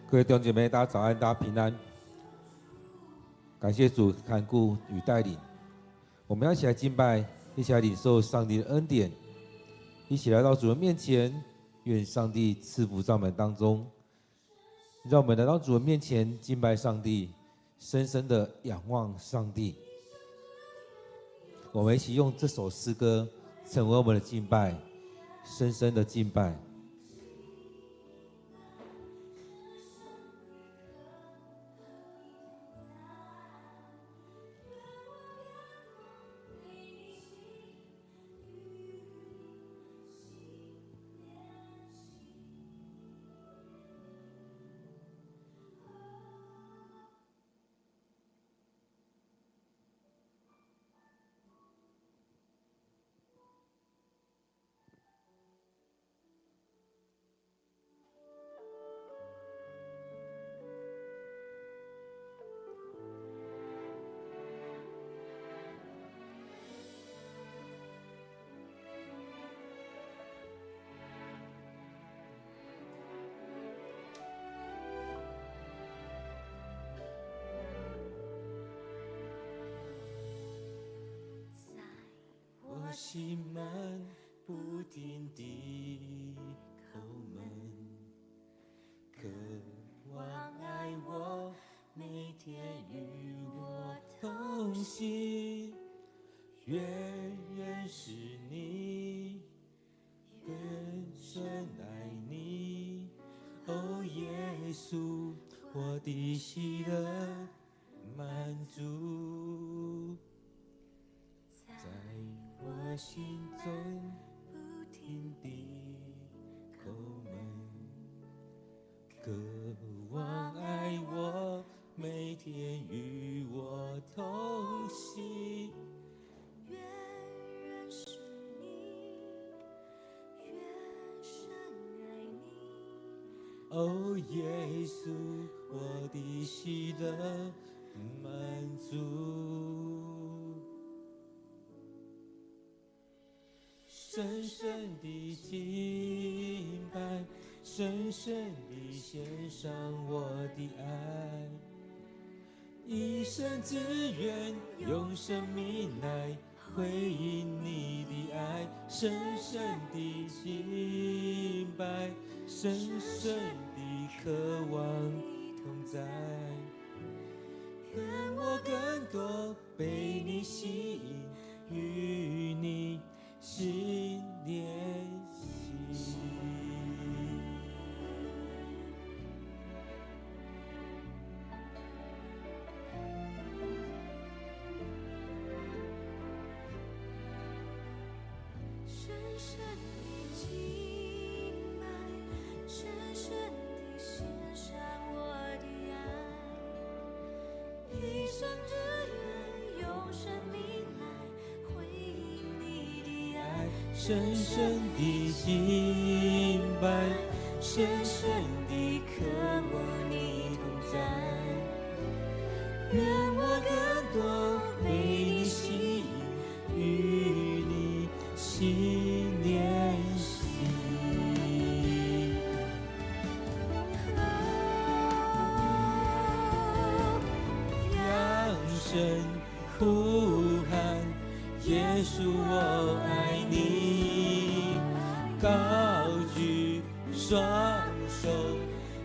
各位弟兄姐妹，大家早安，大家平安。感谢主看顾与带领，我们要一起来敬拜，一起来领受上帝的恩典，一起来到主的面前，愿上帝赐福在我们当中。让我们来到主的面前敬拜上帝，深深的仰望上帝。我们一起用这首诗歌成为我们的敬拜，深深的敬拜。心门不停地叩门，渴望爱我，每天与我同行，越认识你，越深爱你。哦，耶稣，我的喜乐满足。我心中不停地叩门，渴望爱我，每天与我同行，越认识你，越深爱你。哦，耶稣，我的喜乐满足。深深地敬拜，深深地献上我的爱，一生只愿用生命来回应你的爱。深深地敬拜，深深地渴望同在，愿我更多被你吸引，与你心连心。深深地敬拜，深深地献上我的爱，一生只愿用生命来回应你的爱。深深地敬拜，深深地渴望你同在，愿我更多被你吸引，与你心连心。扬声呼喊，耶稣我爱你，高举双手，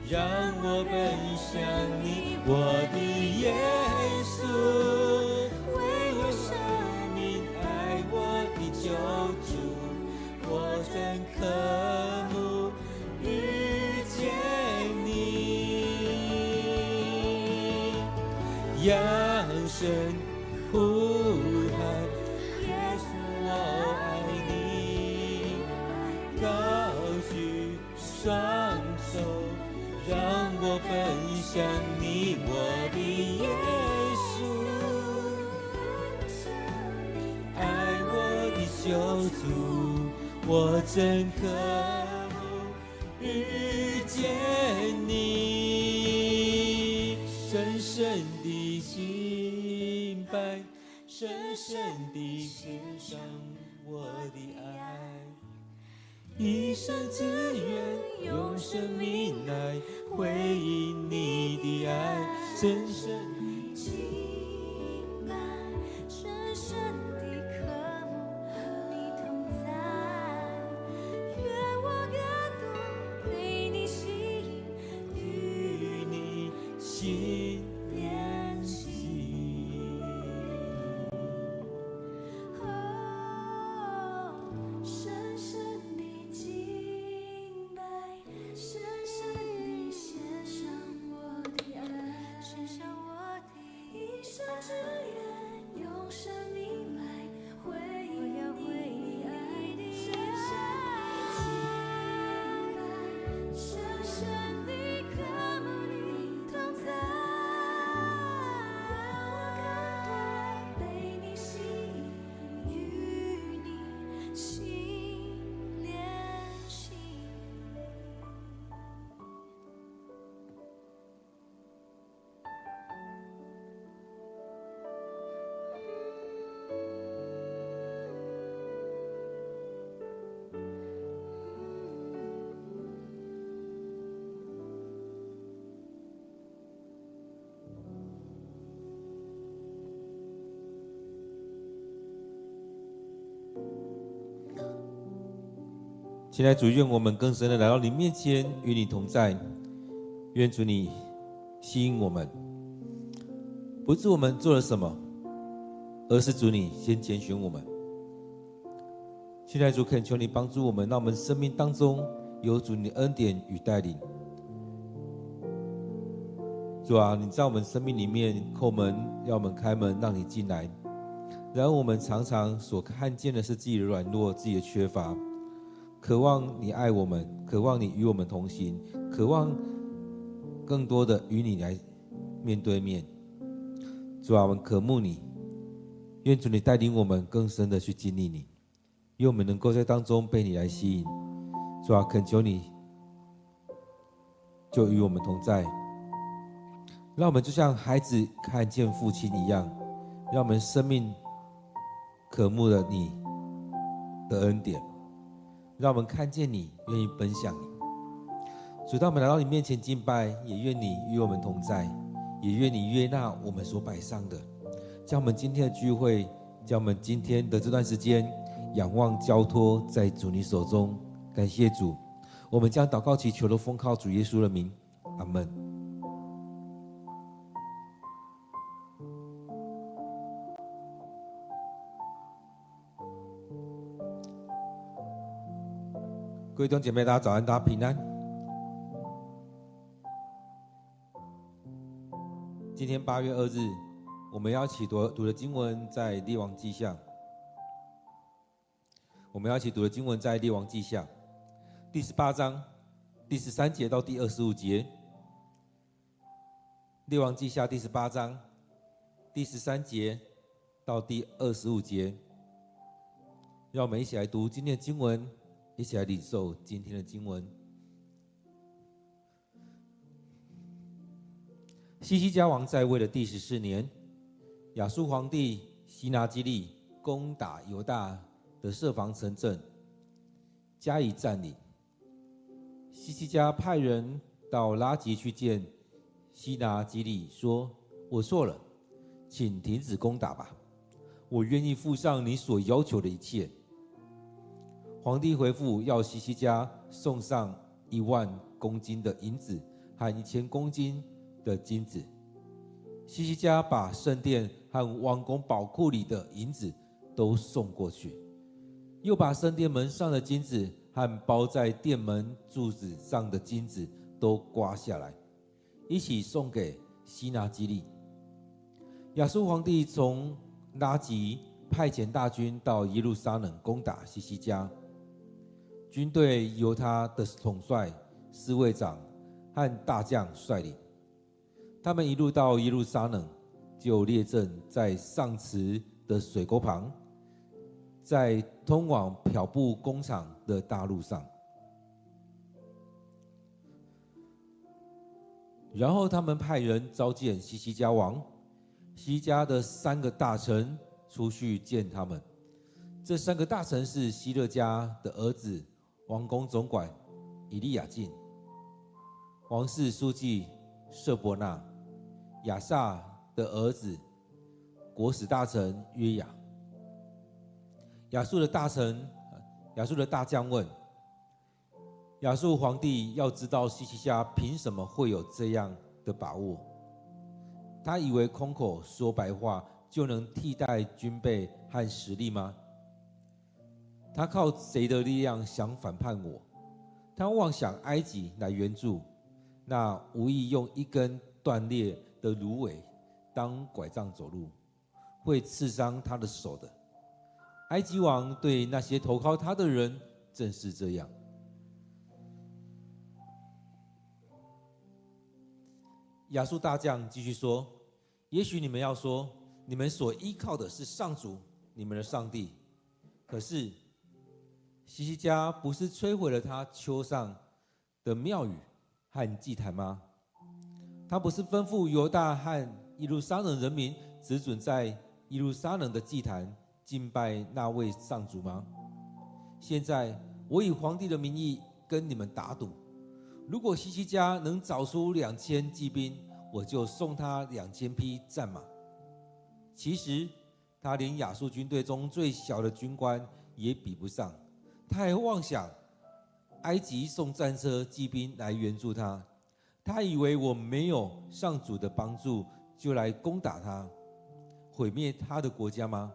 让我奔向你，我的耶稣，为我生命爱我的救主，我真渴慕遇见你。扬声呼喊，耶稣我爱你，高举双手，让我奔向你，我的耶稣，爱我的救主，我真渴慕遇见你。深深地敬拜，深深地献上我的爱，一生只愿用生命来回应你的爱，深深敬拜，深深地渴慕和你同在，愿我更多被你吸引，与你心连心。哦，深深地敬拜，深深地献上我的爱，献上我的一生只愿用生命来回应你爱的爱，深深地渴慕你同在，让我更多被你吸引，与你心连心。亲爱的主，愿我们更深的来到你面前，与你同在。愿主你吸引我们，不是我们做了什么，而是主你先拣选我们。亲爱的主，恳求你帮助我们，让我们生命当中有主你的恩典与带领。主啊，你在我们生命里面叩门，要我们开门，让你进来。然而我们常常所看见的是自己的软弱，自己的缺乏，渴望你爱我们，渴望你与我们同行，渴望更多的与你来面对面。主啊，我们渴慕你，愿主你带领我们更深的去经历你，愿我们能够在当中被你来吸引。主啊，恳求你就与我们同在，让我们就像孩子看见父亲一样，让我们生命渴慕了你的恩典，让我们看见你，愿意分享你。主，当我们来到你面前敬拜，也愿你与我们同在，也愿你悦纳我们所摆上的，将我们今天的聚会，将我们今天的这段时间仰望交托在主你手中。感谢主，我们将祷告祈求的奉靠主耶稣的名，阿们。各位弟兄姐妹，大家早安，大家平安。今天8月2日，我们要一起读的经文在列王记下。我们要一起读的经文在列王记下第18章第13节到第25节。列王记下第18章第13节到第25节。让我们一起来读今天的经文，一起来领受今天的经文。西西家王在位的第14年，亚述皇帝西拿基立攻打犹大的设防城镇，加以占领。西西家派人到拉吉去见西拿基立，说：“我错了，请停止攻打吧，我愿意付上你所要求的一切。”皇帝回复，要西西家送上10000公斤的银子和1000公斤的金子。西西家把圣殿和王宫宝库里的银子都送过去，又把圣殿门上的金子和包在殿门柱子上的金子都刮下来，一起送给西拿基立。亚述皇帝从拉吉派遣大军到耶路撒冷攻打西西家，军队由他的统帅、侍卫长和大将率领。他们一路到耶路撒冷，就列阵在上池的水沟旁，在通往漂布工厂的大路上。然后他们派人召见西西家王，西西家的3个大臣出去见他们。这3个大臣是希勒家的儿子王宫总管以利亚敬，王室书记舍伯那，亚萨的儿子国史大臣约雅。亚述的大将问：亚述皇帝要知道希西家凭什么会有这样的把握？他以为空口说白话就能替代军备和实力吗？他靠谁的力量想反叛我？他妄想埃及来援助，那无意用一根断裂的芦苇当拐杖走路，会刺伤他的手的。埃及王对那些投靠他的人正是这样。亚述大将继续说：也许你们要说，你们所依靠的是上主，你们的上帝。可是希西家不是摧毁了他丘上的庙宇和祭坛吗？他不是吩咐犹大和耶路撒冷人民只准在耶路撒冷的祭坛敬拜那位上主吗？现在我以皇帝的名义跟你们打赌，如果希西家能找出2000骑兵，我就送他2000匹战马。其实他连亚述军队中最小的军官也比不上，他还妄想埃及送战车骑兵来援助他。他以为我没有上主的帮助就来攻打他，毁灭他的国家吗？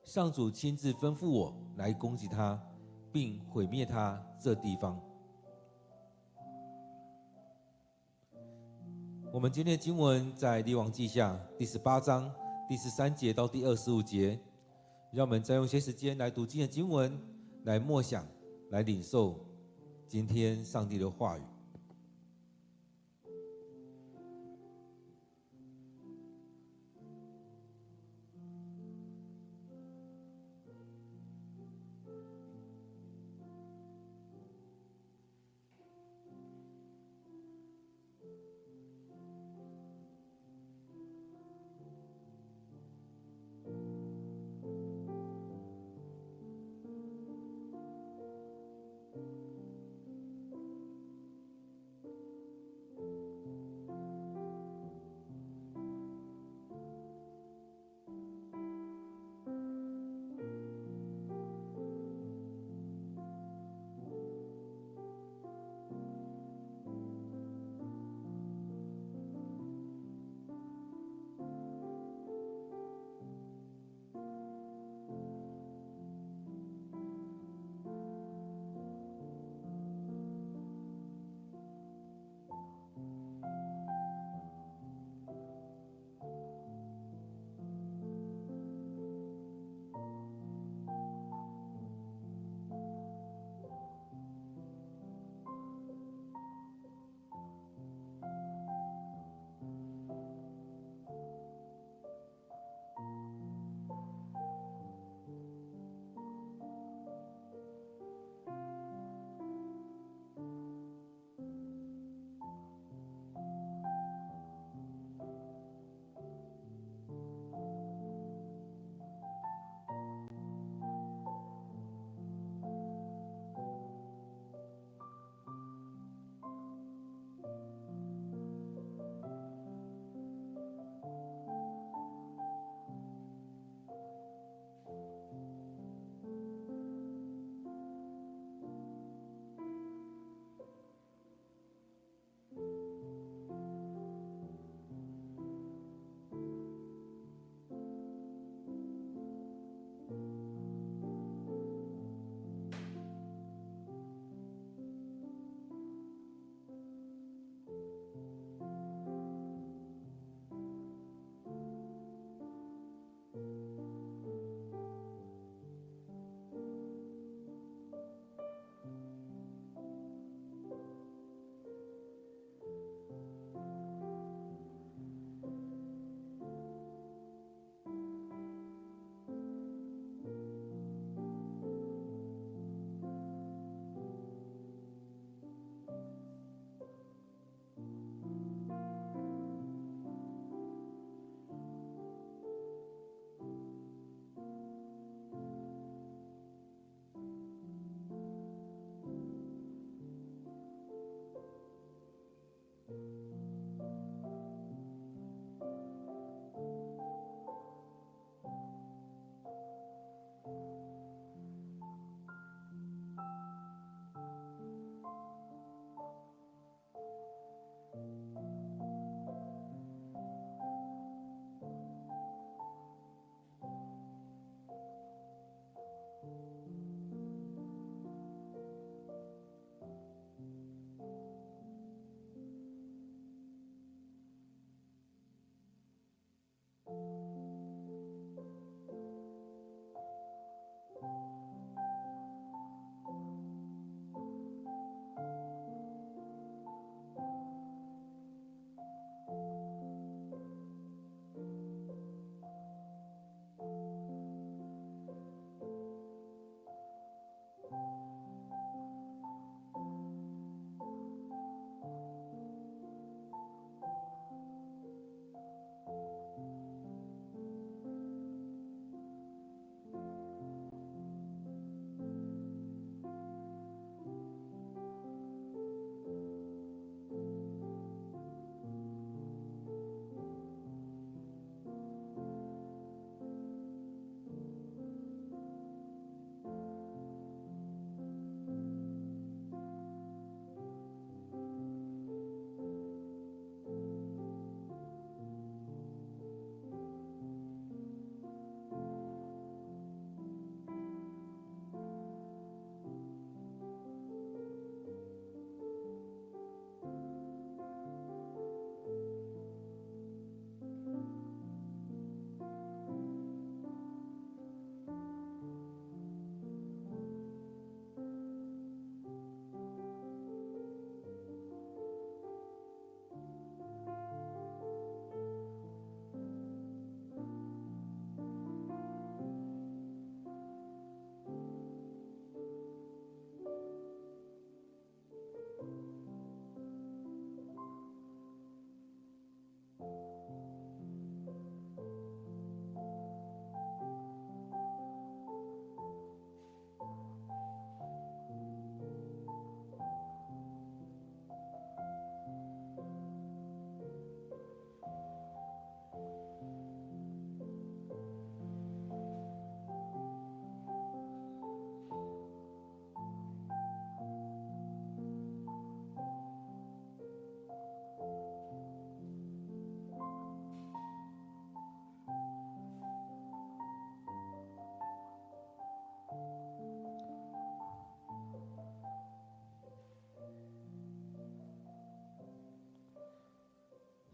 上主亲自吩咐我来攻击他，并毁灭他这地方。我们今天的经文在列王记下第18章第13节到第25节，让我们再用些时间来读今天的经文，来默想，来领受今天上帝的话语。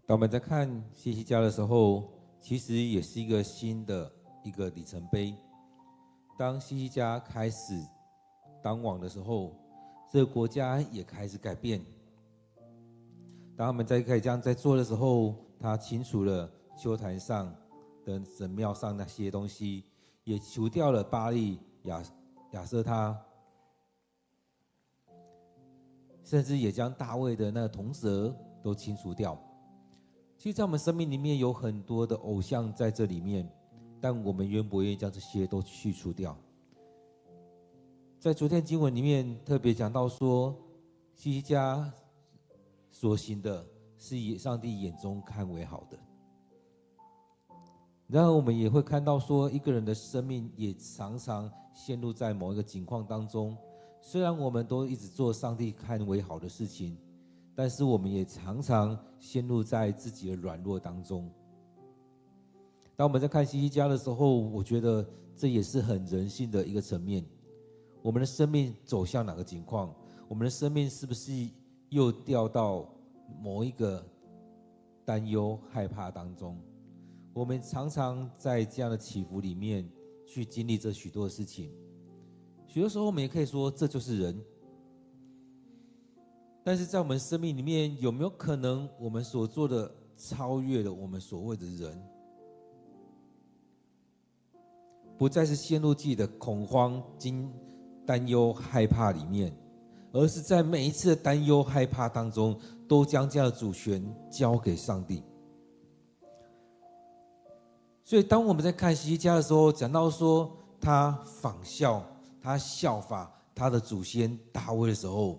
当我们在看希西家的时候，其实也是一个新的一个里程碑。当希西家开始当王的时候，这个国家也开始改变。当他们开始这样在做的时候，他清除了丘坛上的神庙上那些东西，也除掉了巴力、亚瑟他，甚至也将大卫的那个铜蛇都清除掉。其实在我们生命里面有很多的偶像在这里面，但我们愿不愿意将这些都去除掉？在昨天经文里面特别讲到说，希西家所行的是以上帝眼中看为好的。然后我们也会看到说，一个人的生命也常常陷入在某一个境况当中。虽然我们都一直做上帝看为好的事情，但是我们也常常陷入在自己的软弱当中。当我们在看希西家的时候，我觉得这也是很人性的一个层面。我们的生命走向哪个境况？我们的生命是不是又掉到某一个担忧、害怕当中？我们常常在这样的起伏里面去经历这许多的事情。许多时候我们也可以说这就是人，但是在我们生命里面，有没有可能我们所做的超越了我们所谓的人？不再是陷入自己的恐慌、担忧、害怕里面，而是在每一次的担忧、害怕当中，都将这样的主权交给上帝。所以当我们在看希西家的时候，讲到说他仿效、他效法他的祖先大卫的时候，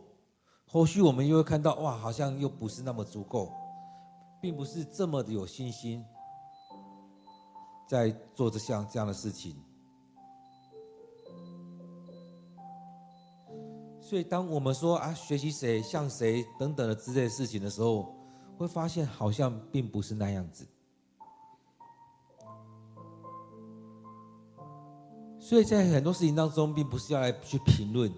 后续我们又会看到，哇，好像又不是那么足够，并不是这么的有信心在做这样的事情。所以当我们说学习谁、像谁等等的之类的事情的时候，会发现好像并不是那样子。所以在很多事情当中，并不是要来去评论，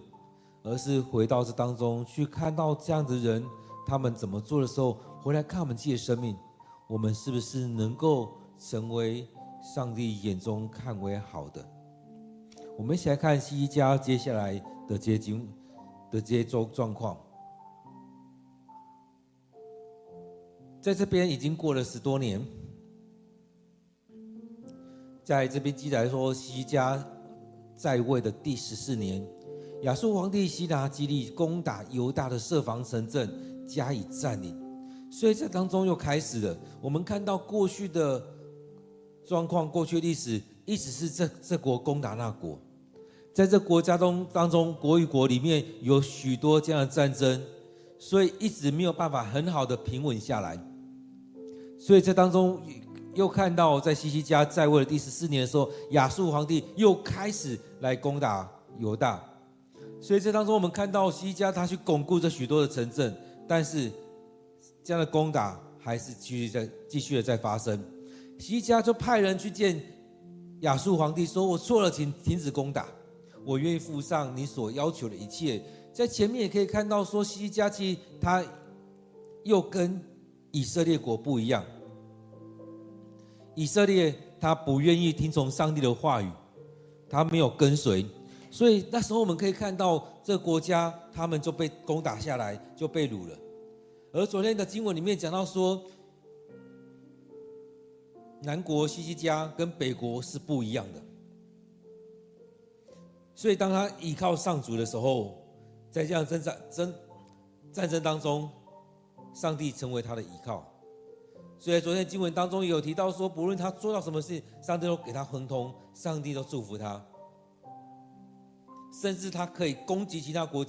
而是回到这当中去看到这样的人他们怎么做的时候，回来看我们自己的生命，我们是不是能够成为上帝眼中看为好的？我们一起来看希西家接下来的这些状况。在这边已经过了10多年，在这边记载说，希西家在位的第14年，亚述皇帝西拿基立攻打犹大的设防城镇，加以占领。所以这当中又开始了，我们看到过去的状况，过去的历史一直是这国攻打那国，在这国家当中，国与国里面有许多这样的战争，所以一直没有办法很好的平稳下来。所以这当中又看到，在希西家在位的第14年的时候，亚述皇帝又开始来攻打犹大。所以这当中我们看到希西家他去巩固这许多的城镇，但是这样的攻打还是继续的在发生。希西家就派人去见亚述皇帝，说：“我错了，请停止攻打，我愿意付上你所要求的一切。”在前面也可以看到说，希西家其实他又跟以色列国不一样。以色列他不愿意听从上帝的话语，他没有跟随，所以那时候我们可以看到这个国家他们就被攻打下来，就被掳了。而昨天的经文里面讲到说，南国希西家跟北国是不一样的，所以当他依靠上主的时候，在这样战争当中，上帝成为他的依靠。所以昨天经文当中也有提到说，不论他做到什么事，上帝都给他亨通，上帝都祝福他，甚至他可以攻击其他国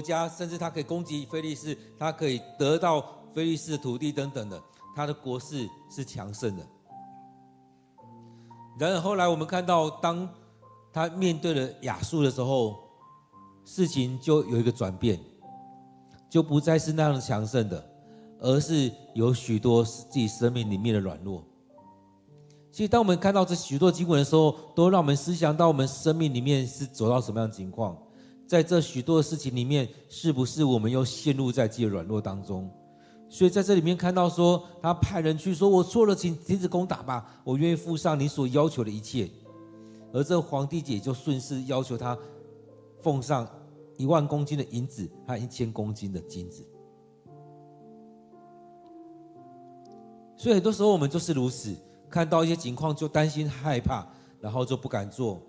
家，甚至他可以攻击非利士，他可以得到非利士的土地等等的，他的国势是强盛的。然而后来我们看到，当他面对了亚述的时候，事情就有一个转变，就不再是那样的强盛的，而是有许多自己生命里面的软弱。其实当我们看到这许多经文的时候，都让我们思想到我们生命里面是走到什么样的情况，在这许多的事情里面，是不是我们又陷入在自己的软弱当中？所以在这里面看到说，他派人去说：“我错了，请停止攻打吧，我愿意付上你所要求的一切。”而这皇帝也就顺势要求他奉上10000公斤的银子和1000公斤的金子。所以很多时候我们就是如此，看到一些情况就担心害怕，然后就不敢做。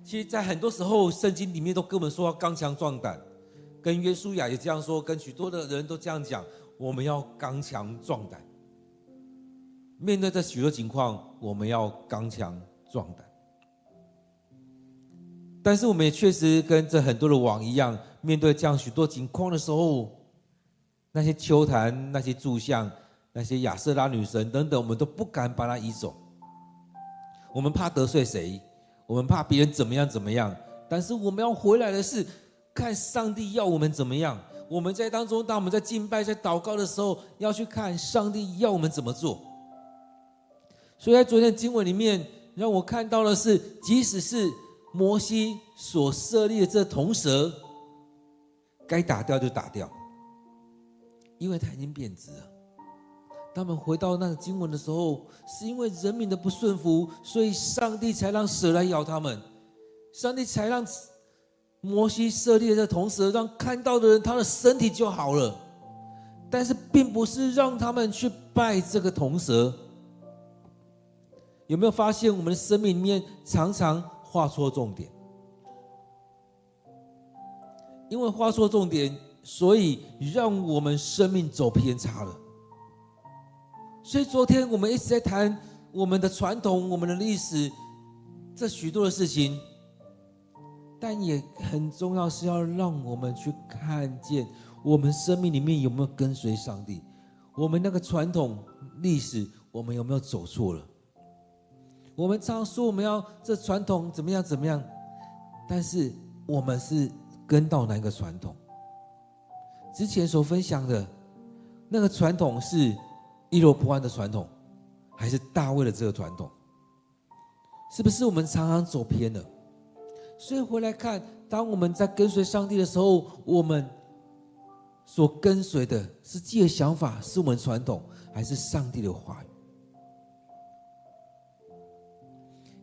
其实在很多时候圣经里面都跟我们说要刚强壮胆，跟约书亚也这样说，跟许多的人都这样讲，我们要刚强壮胆。面对这许多情况，我们要刚强壮胆。但是我们也确实跟这很多的王一样，面对这样许多情况的时候，那些丘坛、那些柱像、那些亚舍拉女神等等，我们都不敢把它移走。我们怕得罪谁，我们怕别人怎么样怎么样。但是我们要回来的是，看上帝要我们怎么样。我们在当中，当我们在敬拜、在祷告的时候，要去看上帝要我们怎么做。所以在昨天的经文里面，让我看到的是，即使是摩西所设立的这铜蛇，该打掉就打掉，因为它已经变质了。当我们回到那个经文的时候，是因为人民的不顺服，所以上帝才让蛇来咬他们，上帝才让摩西设立的这铜蛇，让看到的人他的身体就好了。但是并不是让他们去拜这个铜蛇。有没有发现我们的生命里面常常画错重点？因为画错重点，所以让我们生命走偏差了。所以昨天我们一直在谈我们的传统、我们的历史，这许多的事情，但也很重要是要让我们去看见我们生命里面有没有跟随上帝，我们那个传统历史我们有没有走错了。我们常说我们要这传统怎么样怎么样，但是我们是跟到哪个传统？之前所分享的那个传统是伊罗波安的传统，还是大卫的这个传统？是不是我们常常走偏了？所以回来看，当我们在跟随上帝的时候，我们所跟随的是自己的想法，是我们传统，还是上帝的话语？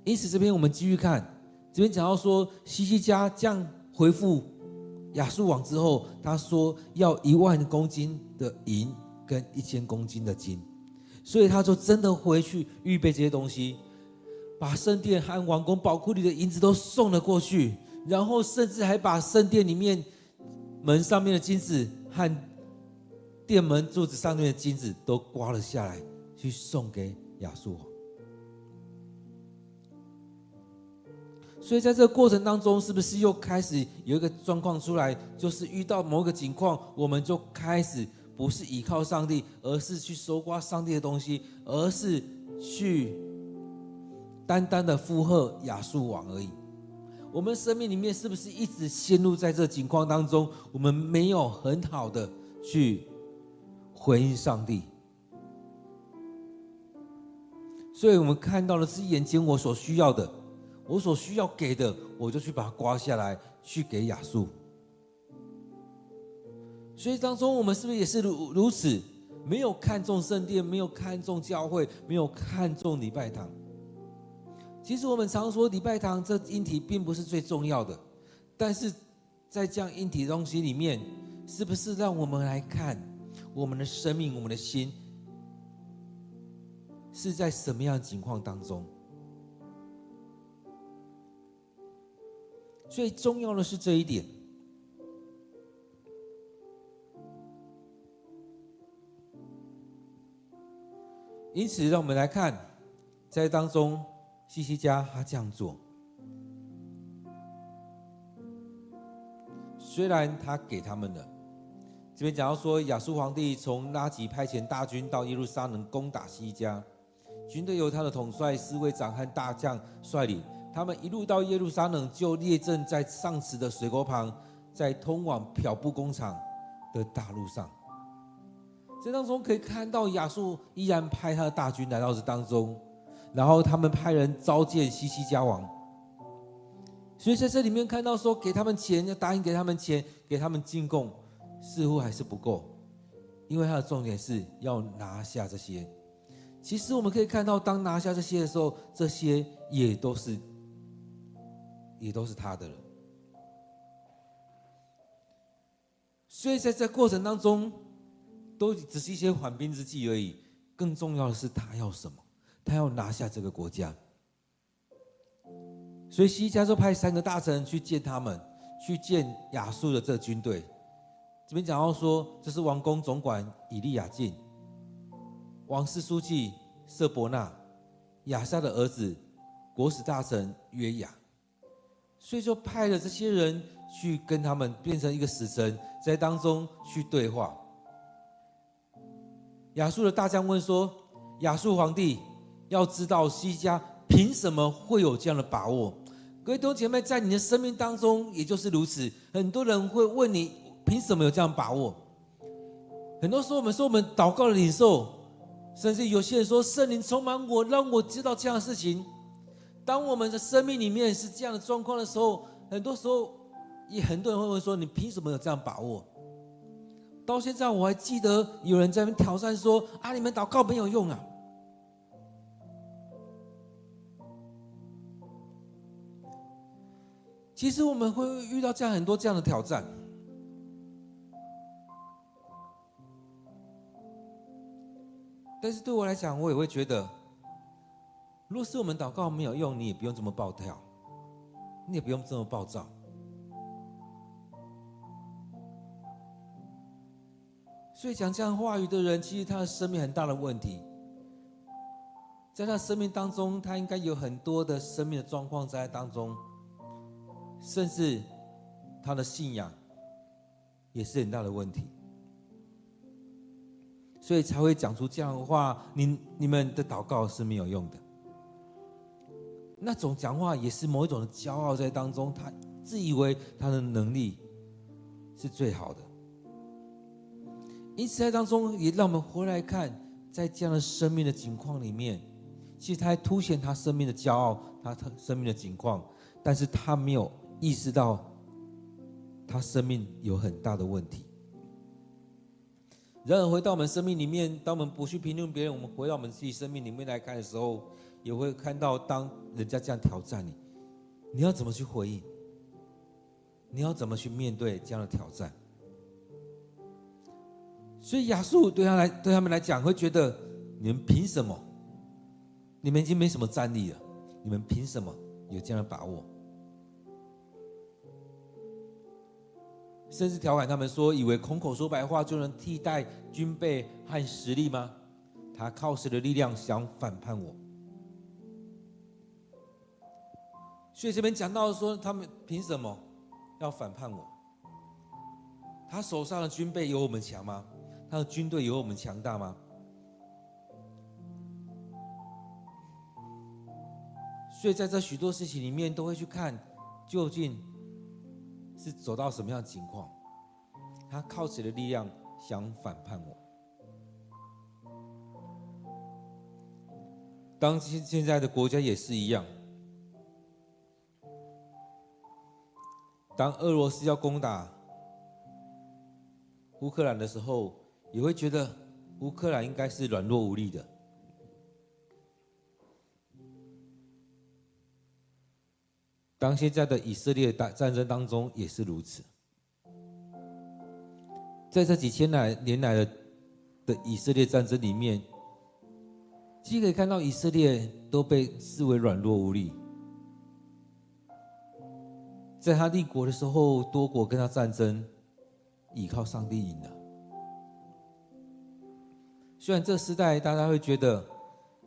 因此这边我们继续看，这边讲到说，希西家这样回复亚述王之后，他说要10000公斤的银跟1000公斤的金，所以他就真的回去预备这些东西，把圣殿和王宫宝库里的银子都送了过去，然后甚至还把圣殿里面门上面的金子和殿门柱子上面的金子都刮了下来，去送给亚述王。所以在这个过程当中，是不是又开始有一个状况出来，就是遇到某个情况，我们就开始不是依靠上帝，而是去搜刮上帝的东西，而是去单单的附和亚述王而已。我们生命里面是不是一直陷入在这情况当中，我们没有很好的去回应上帝？所以我们看到的是眼前我所需要的，我所需要给的，我就去把它刮下来，去给亚述。所以当中我们是不是也是如此？没有看重圣殿，没有看重教会，没有看重礼拜堂。其实我们常说礼拜堂这硬体并不是最重要的，但是在这样硬体的东西里面，是不是让我们来看我们的生命，我们的心是在什么样的情况当中？最重要的是这一点。因此让我们来看，在当中希西家他这样做，虽然他给他们了，这边讲到说，亚述皇帝从拉吉派遣大军到耶路撒冷攻打希西家，军队由他的统帅、侍卫长和大将率领，他们一路到耶路撒冷，就列阵在上池的水沟旁，在通往漂布工厂的大路上。这当中可以看到亚述依然派他的大军来到这当中，然后他们派人召见希西家王。所以在这里面看到说，给他们钱，要答应给他们钱，给他们进贡，似乎还是不够。因为它的重点是要拿下这些。其实我们可以看到，当拿下这些的时候，这些也都是他的了。所以在这过程当中，都只是一些缓兵之计而已。更重要的是，他要什么？他要拿下这个国家。所以西家就派3个大臣去见他们，去见亚述的这军队。这边讲到说，这是王宫总管以利亚敬、王室书记舍伯纳、亚撒的儿子国史大臣约雅，所以就派了这些人去跟他们变成一个使臣，在当中去对话。亚述的大将问说：“亚述皇帝，要知道西家凭什么会有这样的把握？”各位弟兄姐妹，在你的生命当中也就是如此，很多人会问你凭什么有这样把握？很多时候我们说我们祷告的领受，甚至有些人说圣灵充满我，让我知道这样的事情。当我们的生命里面是这样的状况的时候，很多时候也很多人会问说你凭什么有这样把握？到现在我还记得有人在那边挑战说啊，你们祷告没有用啊。其实我们会遇到这样很多这样的挑战，但是对我来讲，我也会觉得，若是我们祷告没有用，你也不用这么暴跳，你也不用这么暴躁。所以讲这样话语的人，其实他的生命很大的问题，在他生命当中，他应该有很多的生命的状况在当中，甚至他的信仰也是很大的问题，所以才会讲出这样的话。你们的祷告是没有用的。那种讲话也是某一种的骄傲在当中，他自以为他的能力是最好的。因此在当中也让我们回来看，在这样的生命的境况里面，其实他还凸显他生命的骄傲，他生命的境况，但是他没有意识到他生命有很大的问题。然而回到我们生命里面，当我们不去评论别人，我们回到我们自己生命里面来看的时候，也会看到当人家这样挑战你，你要怎么去回应？你要怎么去面对这样的挑战？所以亚述对他们来讲，会觉得你们凭什么？你们已经没什么战力了，你们凭什么有这样的把握？甚至调侃他们说，以为空口说白话就能替代军备和实力吗？他靠谁的力量想反叛我？所以这边讲到说，他们凭什么要反叛我？他手上的军备有我们强吗？他的军队有我们强大吗？所以在这许多事情里面，都会去看究竟是走到什么样的情况，他靠谁的力量想反叛我？当现在的国家也是一样，当俄罗斯要攻打乌克兰的时候，也会觉得乌克兰应该是软弱无力的。当现在的以色列战争当中也是如此。在这几千年来的以色列战争里面，其实可以看到以色列都被视为软弱无力。在他立国的时候，多国跟他战争，倚靠上帝赢了。虽然这时代大家会觉得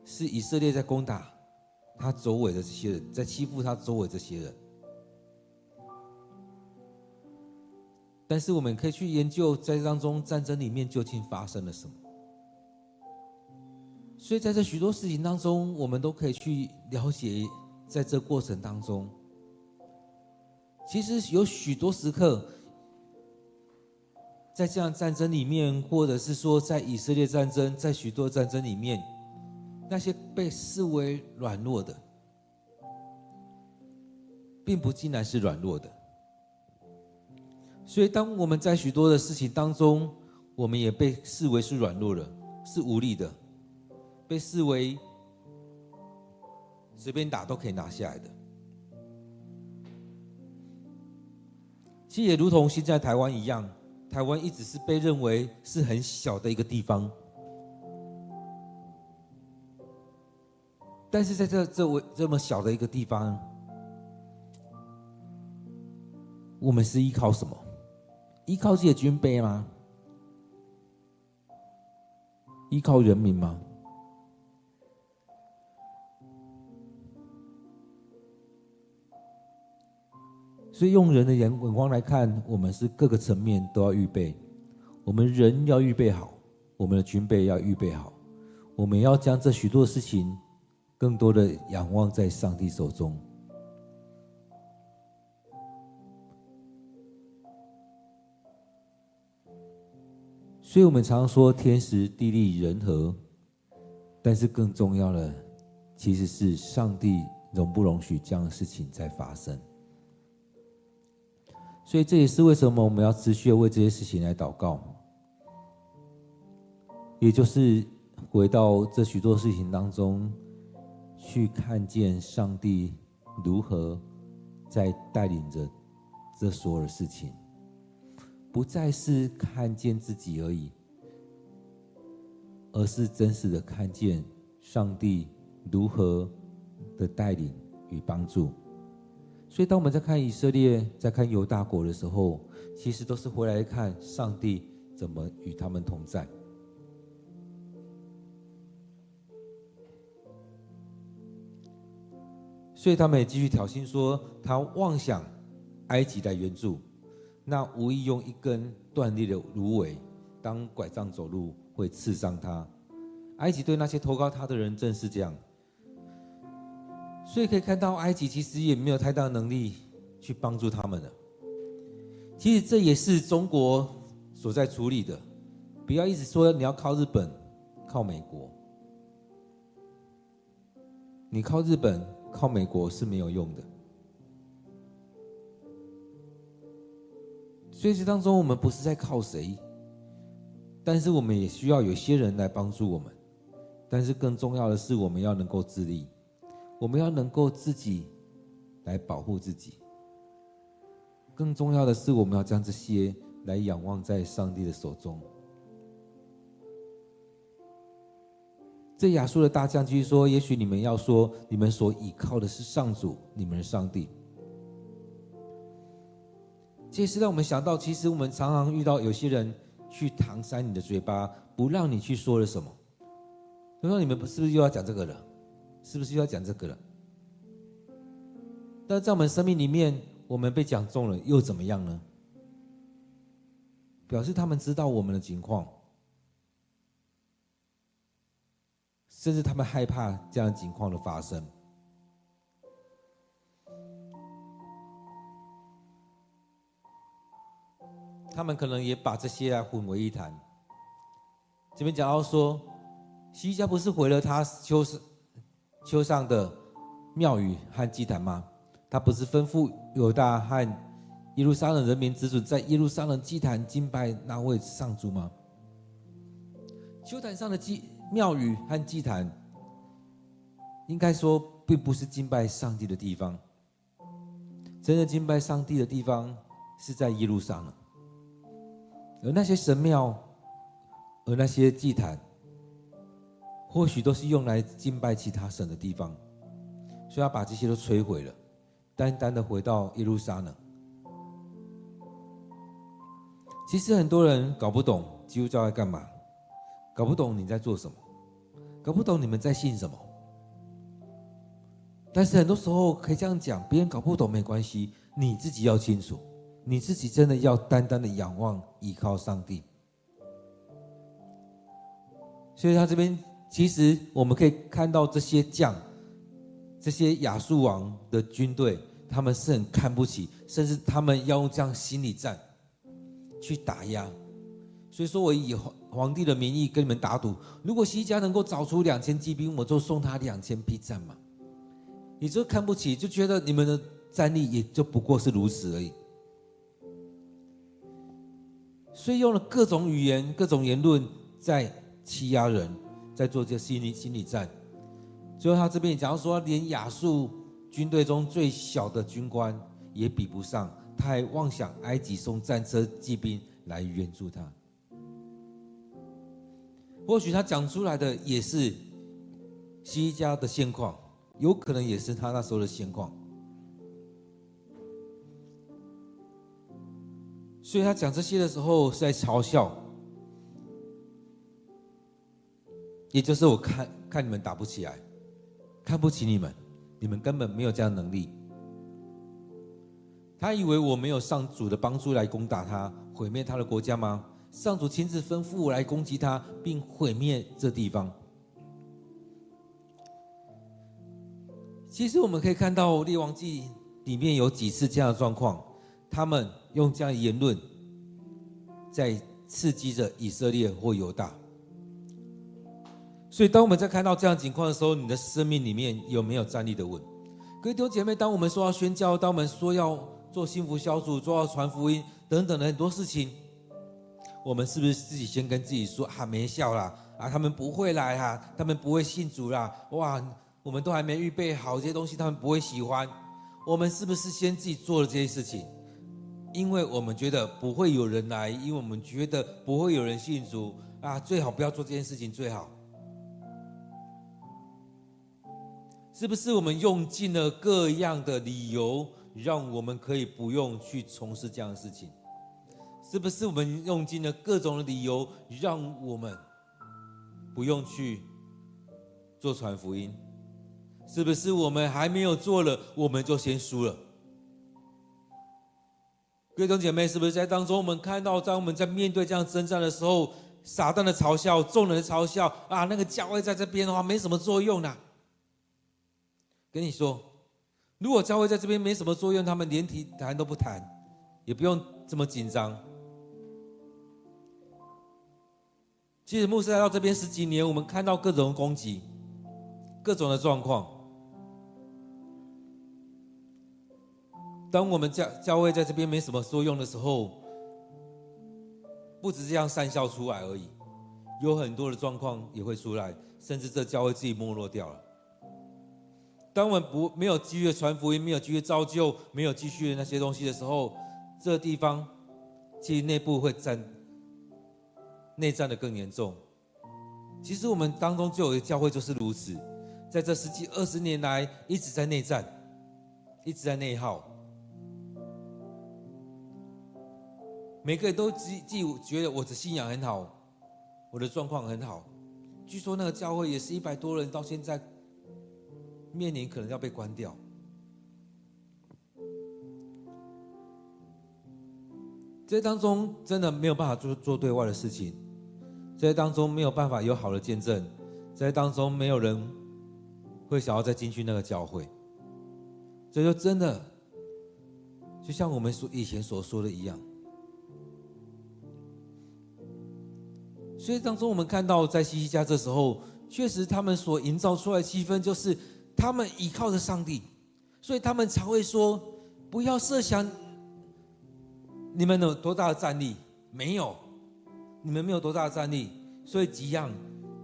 是以色列在攻打他周围的这些人，在欺负他周围这些人，但是我们可以去研究在当中战争里面究竟发生了什么。所以在这许多事情当中，我们都可以去了解，在这过程当中，其实有许多时刻，在这样战争里面，或者是说在以色列战争，在许多战争里面，那些被视为软弱的，并不尽然是软弱的。所以当我们在许多的事情当中，我们也被视为是软弱的，是无力的，被视为随便打都可以拿下来的。其实也如同现在台湾一样，台湾一直是被认为是很小的一个地方，但是在这么小的一个地方，我们是依靠什么？依靠自己的军备吗？依靠人民吗？所以用人的眼光来看，我们是各个层面都要预备。我们人要预备好，我们的军备要预备好，我们要将这许多事情更多的仰望在上帝手中。所以我们常说天时地利人和，但是更重要的其实是上帝容不容许这样的事情在发生。所以这也是为什么我们要持续的为这些事情来祷告，也就是回到这许多事情当中去看见上帝如何在带领着这所有的事情，不再是看见自己而已，而是真实的看见上帝如何的带领与帮助。所以当我们在看以色列，在看犹大国的时候，其实都是回来看上帝怎么与他们同在。所以他们也继续挑衅说，他妄想埃及来援助，那无意用一根断裂的芦苇当拐杖走路，会刺伤他。埃及对那些投靠他的人正是这样。所以可以看到，埃及其实也没有太大的能力去帮助他们了。其实这也是中国所在处理的，不要一直说你要靠日本、靠美国，你靠日本、靠美国是没有用的。所以这当中我们不是在靠谁，但是我们也需要有些人来帮助我们。但是更重要的是，我们要能够自立。我们要能够自己来保护自己，更重要的是，我们要将这些来仰望在上帝的手中。这亚述的大将继续说：“也许你们要说，你们所倚靠的是上主，你们的上帝。”这也是让我们想到，其实我们常常遇到有些人去搪塞你的嘴巴，不让你去说了什么。他说：“你们是不是又要讲这个了？是不是又要讲这个了？”但在我们生命里面，我们被讲中了，又怎么样呢？表示他们知道我们的情况，甚至他们害怕这样的情况的发生。他们可能也把这些混为一谈。这边讲到说，希西家不是毁了他丘上的庙宇和祭坛吗？他不是吩咐犹大和耶路撒冷人民只准在耶路撒冷祭坛敬拜那位上主吗？丘坛上的庙宇和祭坛，应该说并不是敬拜上帝的地方。真正敬拜上帝的地方是在耶路撒冷，而那些神庙，而那些祭坛，或许都是用来敬拜其他神的地方，所以要把这些都摧毁了，单单的回到耶路撒冷。其实很多人搞不懂基督教在干嘛，搞不懂你在做什么，搞不懂你们在信什么。但是很多时候可以这样讲，别人搞不懂没关系，你自己要清楚，你自己真的要单单的仰望依靠上帝。所以他这边其实我们可以看到这些将，这些亚述王的军队，他们是很看不起，甚至他们要用这样心理战去打压。所以说我以皇帝的名义跟你们打赌，如果西家能够找出2000骑兵，我就送他2000匹战马。你就看不起，就觉得你们的战力也就不过是如此而已。所以用了各种语言、各种言论在欺压人，在做这个心理战。最后他这边也讲到说，连亚述军队中最小的军官也比不上，他还妄想埃及送战车骑兵来援助他。或许他讲出来的也是希西家的现况，有可能也是他那时候的现况。所以他讲这些的时候是在嘲笑，也就是我看你们打不起来，看不起你们，你们根本没有这样的能力。他以为我没有上主的帮助来攻打他，毁灭他的国家吗？上主亲自吩咐我来攻击他，并毁灭这地方。其实我们可以看到列王记里面有几次这样的状况，他们用这样的言论在刺激着以色列或犹大。所以当我们在看到这样的情况的时候，你的生命里面有没有站立的稳？各位弟兄姐妹，当我们说要宣教，当我们说要做幸福小组，做要传福音等等的很多事情，我们是不是自己先跟自己说没效啦，他们不会来啊，他们不会信主啦，哇，我们都还没预备好，这些东西他们不会喜欢。我们是不是先自己做了这些事情？因为我们觉得不会有人来，因为我们觉得不会有人信主最好不要做这件事情最好。是不是我们用尽了各样的理由，让我们可以不用去从事这样的事情？是不是我们用尽了各种的理由，让我们不用去做传福音？是不是我们还没有做了，我们就先输了？各位弟兄姐妹，是不是在当中我们看到，当我们在面对这样征战的时候，撒旦的嘲笑，众人的嘲笑那个教会在这边的话没什么作用啦。跟你说，如果教会在这边没什么作用，他们连谈都不谈，也不用这么紧张。其实牧师来到这边10几年，我们看到各种攻击，各种的状况。当我们教会在这边没什么作用的时候，不只是这样讪笑出来而已，有很多的状况也会出来，甚至这教会自己没落掉了。当我们没有继续传福音，没有继续造就，没有继续那些东西的时候，这个地方其实内部会内战的更严重。其实我们当中就有一个教会就是如此，在这10几20年来一直在内战，一直在内耗。每个人都自己觉得我的信仰很好，我的状况很好。据说那个教会也是100多人，到现在面临可能要被关掉。这当中真的没有办法做对外的事情，在当中没有办法有好的见证，在当中没有人会想要再进去那个教会。这就真的就像我们以前所说的一样。所以当中我们看到在希西家这时候，确实他们所营造出来的气氛就是他们倚靠着上帝，所以他们常会说，不要设想你们有多大的战力，没有，你们没有多大的战力。所以几样，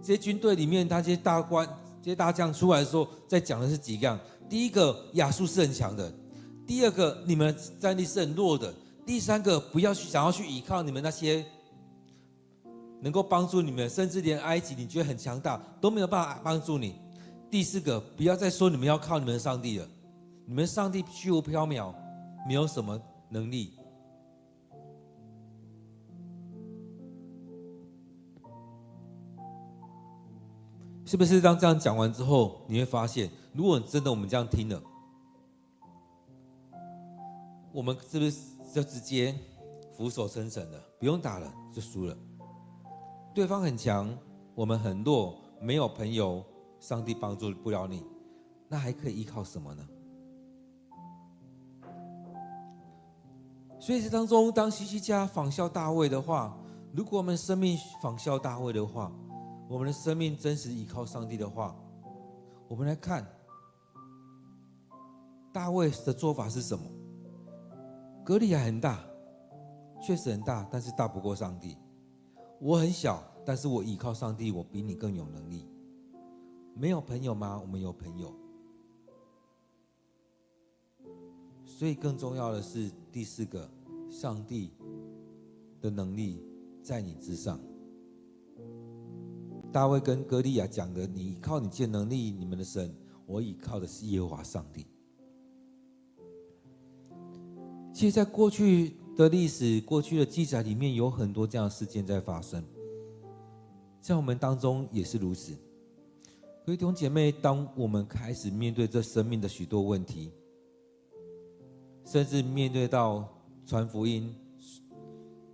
这些军队里面，他这些大官、这些大将出来的时候，在讲的是几样。第一个，亚述是很强的；第二个，你们战力是很弱的；第三个，不要想要去依靠你们那些能够帮助你们，甚至连埃及你觉得很强大都没有办法帮助你。第四个，不要再说你们要靠你们的上帝了，你们上帝虚无缥缈，没有什么能力。是不是当这样讲完之后，你会发现，如果真的我们这样听了，我们是不是就直接俯首称臣了？不用打了，就输了。对方很强，我们很弱，没有朋友，上帝帮助不了你，那还可以依靠什么呢？所以这当中，当希西家仿效大卫的话，如果我们生命仿效大卫的话，我们的生命真实依靠上帝的话，我们来看大卫的做法是什么？歌利亚很大，确实很大，但是大不过上帝。我很小，但是我依靠上帝，我比你更有能力。没有朋友吗？我们有朋友。所以更重要的是第4个，上帝的能力在你之上。大卫跟歌利亚讲的，你依靠你自己的能力，你们的神，我依靠的是耶和华上帝。其实在过去的历史，过去的记载里面有很多这样的事件在发生，在我们当中也是如此。各位弟兄姐妹，当我们开始面对这生命的许多问题，甚至面对到传福音、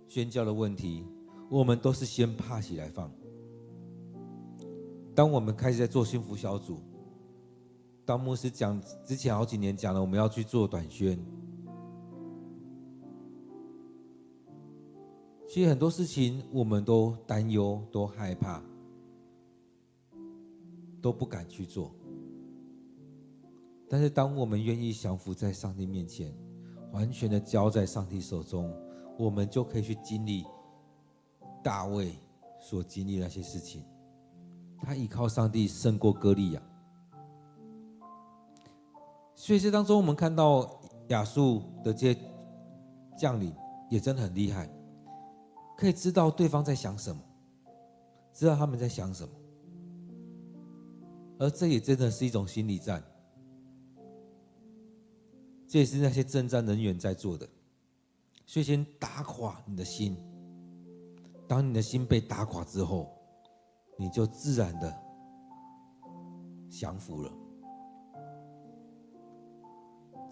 宣教的问题，我们都是先怕起来放。当我们开始在做幸福小组，当牧师讲之前好几年讲了，我们要去做短宣。其实很多事情我们都担忧，都害怕，都不敢去做。但是当我们愿意降服在上帝面前，完全的交在上帝手中，我们就可以去经历大卫所经历的那些事情。他依靠上帝胜过歌利亚。所以这当中我们看到亚述的这些将领也真的很厉害，可以知道对方在想什么，知道他们在想什么，而这也真的是一种心理战，这也是那些征战人员在做的。所以先打垮你的心，当你的心被打垮之后，你就自然的降服了。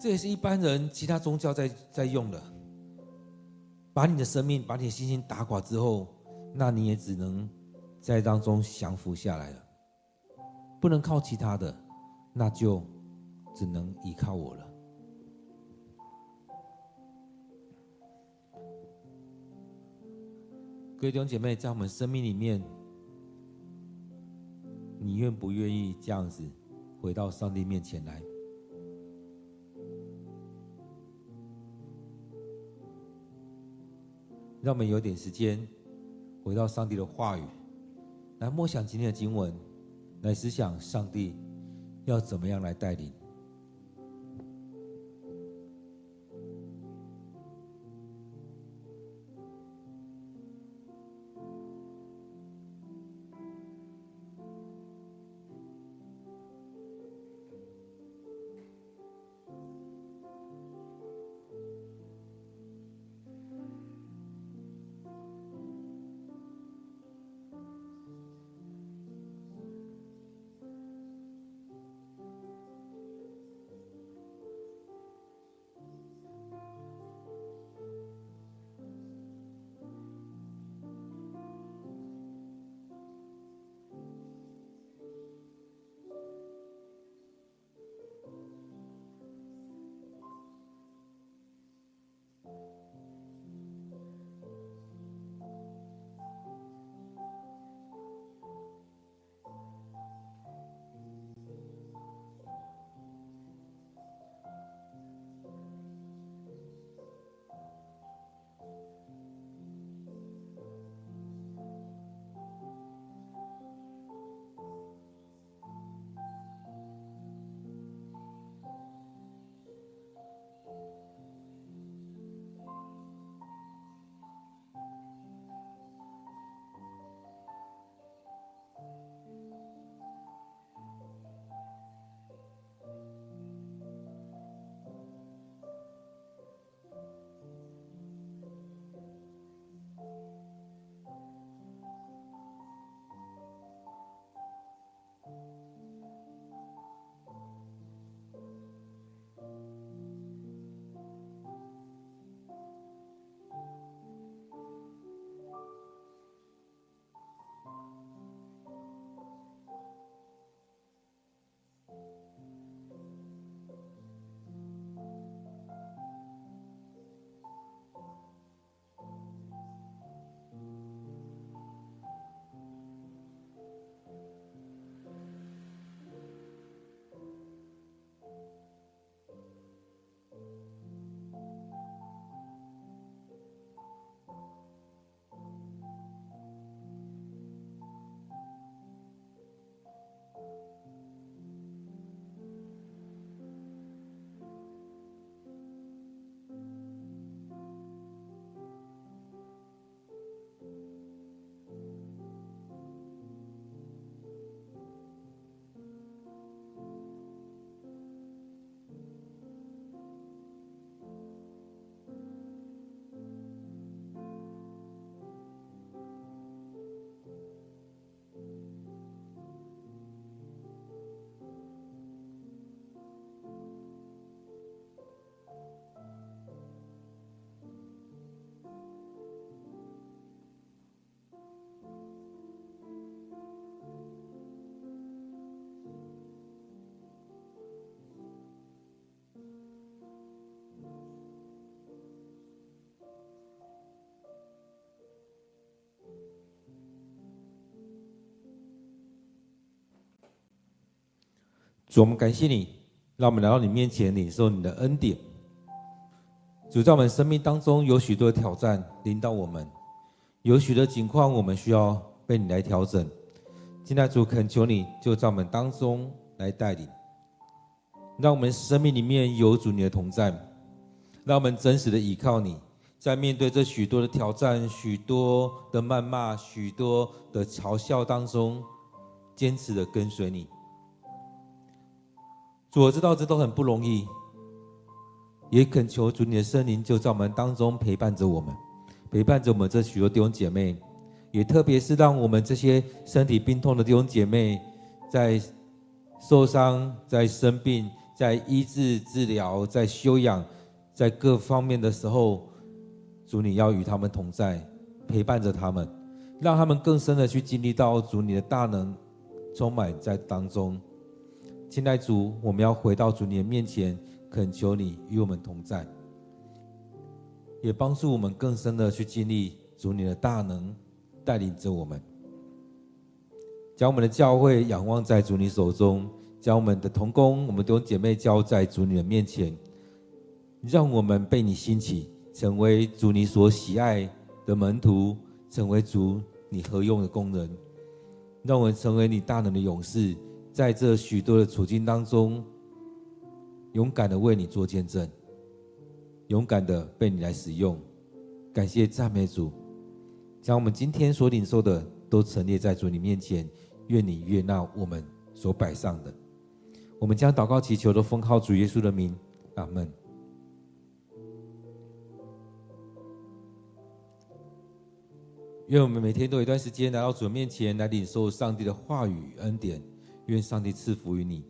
这也是一般人其他宗教在用的，把你的生命、把你的信心打垮之后，那你也只能在当中降服下来了，不能靠其他的，那就只能依靠我了。各位弟兄姐妹，在我们生命里面，你愿不愿意这样子回到上帝面前来？让我们有点时间回到上帝的话语，来默想今天的经文，来思想上帝要怎么样来带领。主，我们感谢你，让我们来到你面前领受你的恩典。主，在我们生命当中有许多的挑战临到我们，有许多情况我们需要被你来调整。现在主，恳求你就在我们当中来带领，让我们生命里面有主你的同在，让我们真实的依靠你，在面对这许多的挑战、许多的谩骂、许多的嘲笑当中，坚持的跟随你。主，我知道这都很不容易，也恳求主你的圣灵就在我们当中陪伴着我们，陪伴着我们这许多弟兄姐妹，也特别是让我们这些身体病痛的弟兄姐妹，在受伤、在生病、在医治治疗、在休养，在各方面的时候，主你要与他们同在，陪伴着他们，让他们更深的去经历到主你的大能充满在当中。亲爱主，我们要回到主你的面前，恳求你与我们同在，也帮助我们更深的去经历主你的大能带领着我们，将我们的教会仰望在主你手中，将我们的同工、我们弟兄姐妹交在主你的面前，让我们被你兴起，成为主你所喜爱的门徒，成为主你合用的工人，让我们成为你大能的勇士，在这许多的处境当中，勇敢的为你做见证，勇敢的被你来使用。感谢赞美主，将我们今天所领受的都陈列在主你面前，愿你悦纳我们所摆上的。我们将祷告祈求都奉靠主耶稣的名，阿们。愿我们每天都有一段时间来到主的面前，来领受上帝的话语恩典。愿上帝赐福于你。